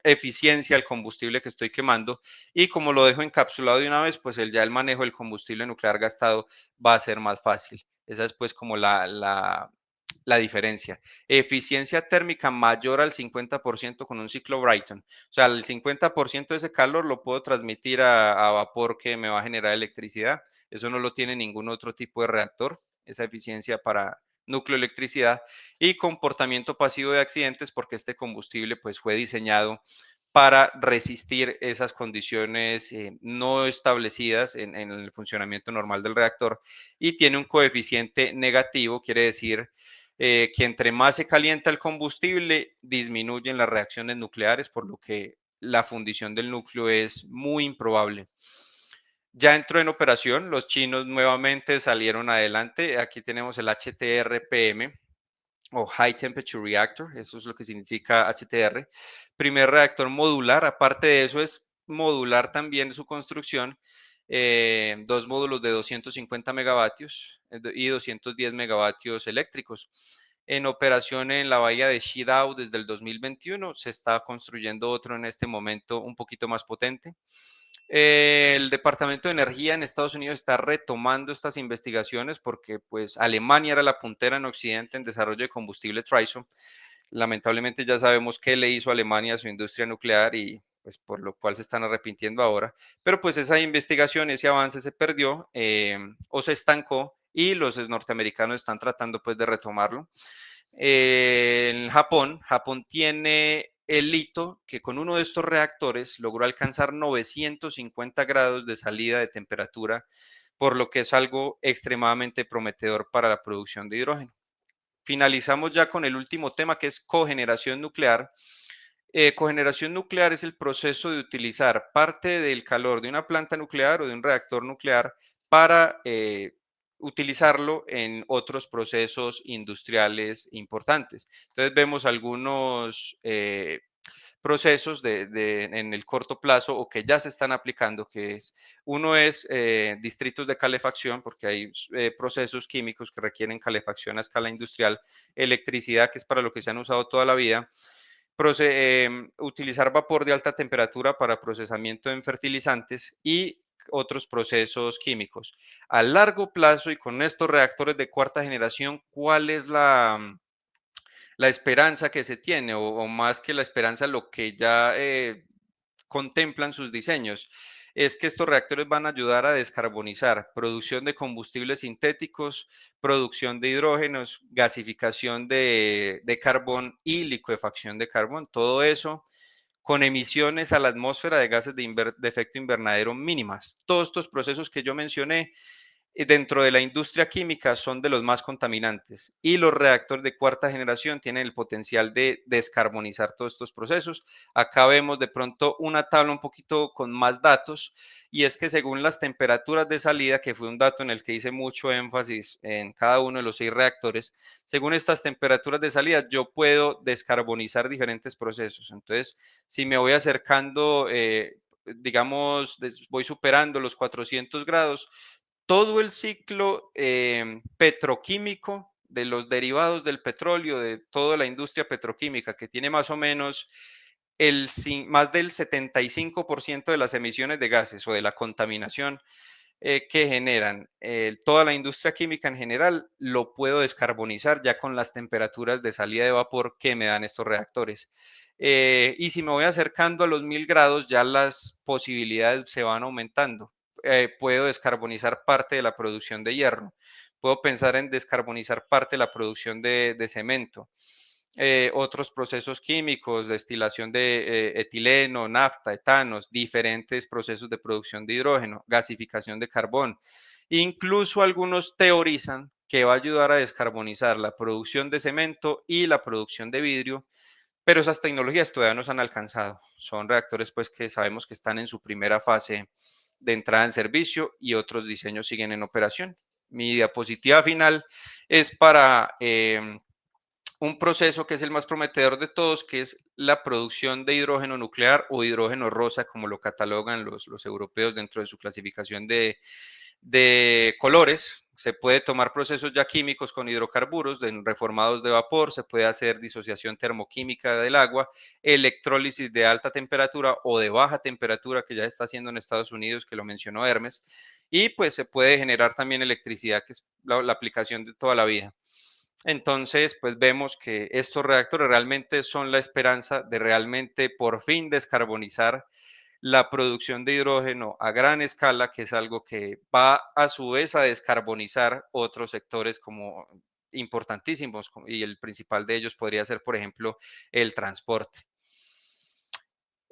eficiencia al combustible que estoy quemando, y como lo dejo encapsulado de una vez, pues el manejo del combustible nuclear gastado va a ser más fácil. Esa es pues como la diferencia. Eficiencia térmica mayor al 50% con un ciclo Brighton. O sea, el 50% de ese calor lo puedo transmitir a vapor que me va a generar electricidad. Eso no lo tiene ningún otro tipo de reactor, esa eficiencia para núcleo electricidad. Y comportamiento pasivo de accidentes, porque este combustible pues fue diseñado para resistir esas condiciones no establecidas en el funcionamiento normal del reactor, y tiene un coeficiente negativo, quiere decir que entre más se calienta el combustible, disminuyen las reacciones nucleares, por lo que la fundición del núcleo es muy improbable. Ya entró en operación, los chinos nuevamente salieron adelante. Aquí tenemos el HTRPM, o High Temperature Reactor, eso es lo que significa HTR. Primer reactor modular, aparte de eso es modular también su construcción, dos módulos de 250 megavatios y 210 megavatios eléctricos. En operación en la bahía de Xidao desde el 2021, se está construyendo otro en este momento un poquito más potente. El Departamento de Energía en Estados Unidos está retomando estas investigaciones porque pues Alemania era la puntera en Occidente en desarrollo de combustible TRISO. Lamentablemente ya sabemos qué le hizo Alemania a su industria nuclear, y pues por lo cual se están arrepintiendo ahora. Pero pues esa investigación, ese avance se perdió o se estancó, y los norteamericanos están tratando pues de retomarlo. En Japón tiene el hito que con uno de estos reactores logró alcanzar 950 grados de salida de temperatura, por lo que es algo extremadamente prometedor para la producción de hidrógeno. Finalizamos ya con el último tema, que es cogeneración nuclear. Cogeneración nuclear es el proceso de utilizar parte del calor de una planta nuclear o de un reactor nuclear para utilizarlo en otros procesos industriales importantes. Entonces vemos algunos procesos en el corto plazo o que ya se están aplicando, que es, uno es distritos de calefacción, porque hay procesos químicos que requieren calefacción a escala industrial, electricidad, que es para lo que se han usado toda la vida, utilizar vapor de alta temperatura para procesamiento en fertilizantes y otros procesos químicos. A largo plazo y con estos reactores de cuarta generación, ¿cuál es la esperanza que se tiene, o más que la esperanza, lo que ya contemplan sus diseños? Es que estos reactores van a ayudar a descarbonizar producción de combustibles sintéticos, producción de hidrógenos, gasificación de carbón y licuefacción de carbón. Todo eso con emisiones a la atmósfera de gases de efecto invernadero mínimas. Todos estos procesos que yo mencioné dentro de la industria química son de los más contaminantes, y los reactores de cuarta generación tienen el potencial de descarbonizar todos estos procesos. Acá vemos de pronto una tabla un poquito con más datos, y es que según las temperaturas de salida, que fue un dato en el que hice mucho énfasis en cada uno de los 6 reactores, según estas temperaturas de salida yo puedo descarbonizar diferentes procesos. Entonces, si me voy acercando, digamos, voy superando los 400 grados, todo el ciclo petroquímico de los derivados del petróleo, de toda la industria petroquímica, que tiene más o menos más del 75% de las emisiones de gases o de la contaminación que generan toda la industria química en general, lo puedo descarbonizar ya con las temperaturas de salida de vapor que me dan estos reactores. Y si me voy acercando a los 1000 grados, ya las posibilidades se van aumentando. Puedo descarbonizar parte de la producción de hierro, puedo pensar en descarbonizar parte de la producción de cemento. Otros procesos químicos, destilación de etileno, nafta, etanos, diferentes procesos de producción de hidrógeno, gasificación de carbón. Incluso algunos teorizan que va a ayudar a descarbonizar la producción de cemento y la producción de vidrio, pero esas tecnologías todavía no se han alcanzado. Son reactores pues que sabemos que están en su primera fase de entrada en servicio y otros diseños siguen en operación. Mi diapositiva final es para un proceso que es el más prometedor de todos, que es la producción de hidrógeno nuclear o hidrógeno rosa, como lo catalogan los europeos dentro de su clasificación de colores. Se puede tomar procesos ya químicos con hidrocarburos reformados de vapor, se puede hacer disociación termoquímica del agua, electrólisis de alta temperatura o de baja temperatura, que ya se está haciendo en Estados Unidos, que lo mencionó Hermes, y pues se puede generar también electricidad, que es la aplicación de toda la vida. Entonces, pues vemos que estos reactores realmente son la esperanza de realmente por fin descarbonizar la producción de hidrógeno a gran escala, que es algo que va a su vez a descarbonizar otros sectores como importantísimos, y el principal de ellos podría ser, por ejemplo, el transporte.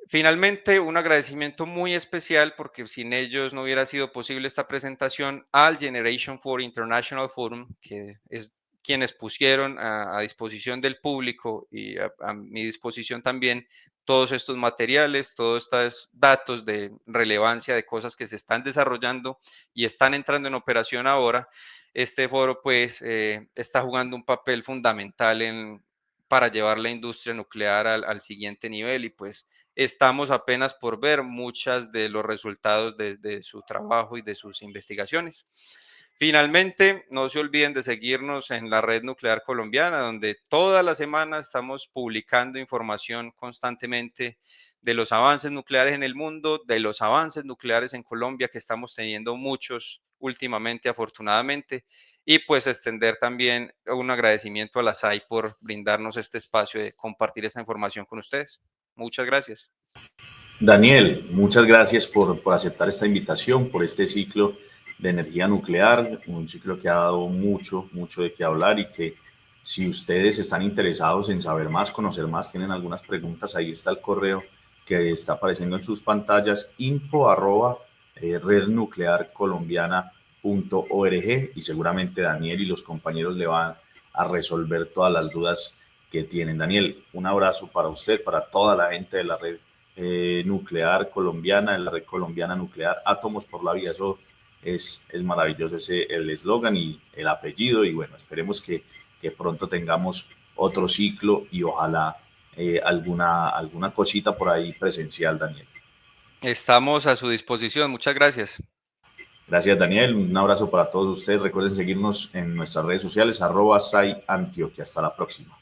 Finalmente, un agradecimiento muy especial, porque sin ellos no hubiera sido posible esta presentación, al Generation 4 International Forum, que es quienes pusieron a disposición del público y a mi disposición también todos estos materiales, todos estos datos de relevancia de cosas que se están desarrollando y están entrando en operación ahora. Este foro pues está jugando un papel fundamental para llevar la industria nuclear al siguiente nivel, y pues estamos apenas por ver muchas de los resultados de su trabajo y de sus investigaciones. Finalmente, no se olviden de seguirnos en la Red Nuclear Colombiana, donde toda la semana estamos publicando información constantemente de los avances nucleares en el mundo, de los avances nucleares en Colombia, que estamos teniendo muchos últimamente, afortunadamente, y pues extender también un agradecimiento a la SAI por brindarnos este espacio de compartir esta información con ustedes. Muchas gracias. Daniel, muchas gracias por aceptar esta invitación, por este ciclo de energía nuclear, un ciclo que ha dado mucho, mucho de qué hablar, y que si ustedes están interesados en saber más, conocer más, tienen algunas preguntas, ahí está el correo que está apareciendo en sus pantallas, info@rednuclearcolombiana.org, y seguramente Daniel y los compañeros le van a resolver todas las dudas que tienen. Daniel, un abrazo para usted, para toda la gente de la red nuclear colombiana, en la red colombiana nuclear, átomos por la vida. Eso es maravilloso, el eslogan y el apellido, y bueno, esperemos que pronto tengamos otro ciclo y ojalá alguna cosita por ahí presencial, Daniel. Estamos a su disposición. Muchas gracias. Gracias, Daniel. Un abrazo para todos ustedes. Recuerden seguirnos en nuestras redes sociales, @SciAntioquia. Hasta la próxima.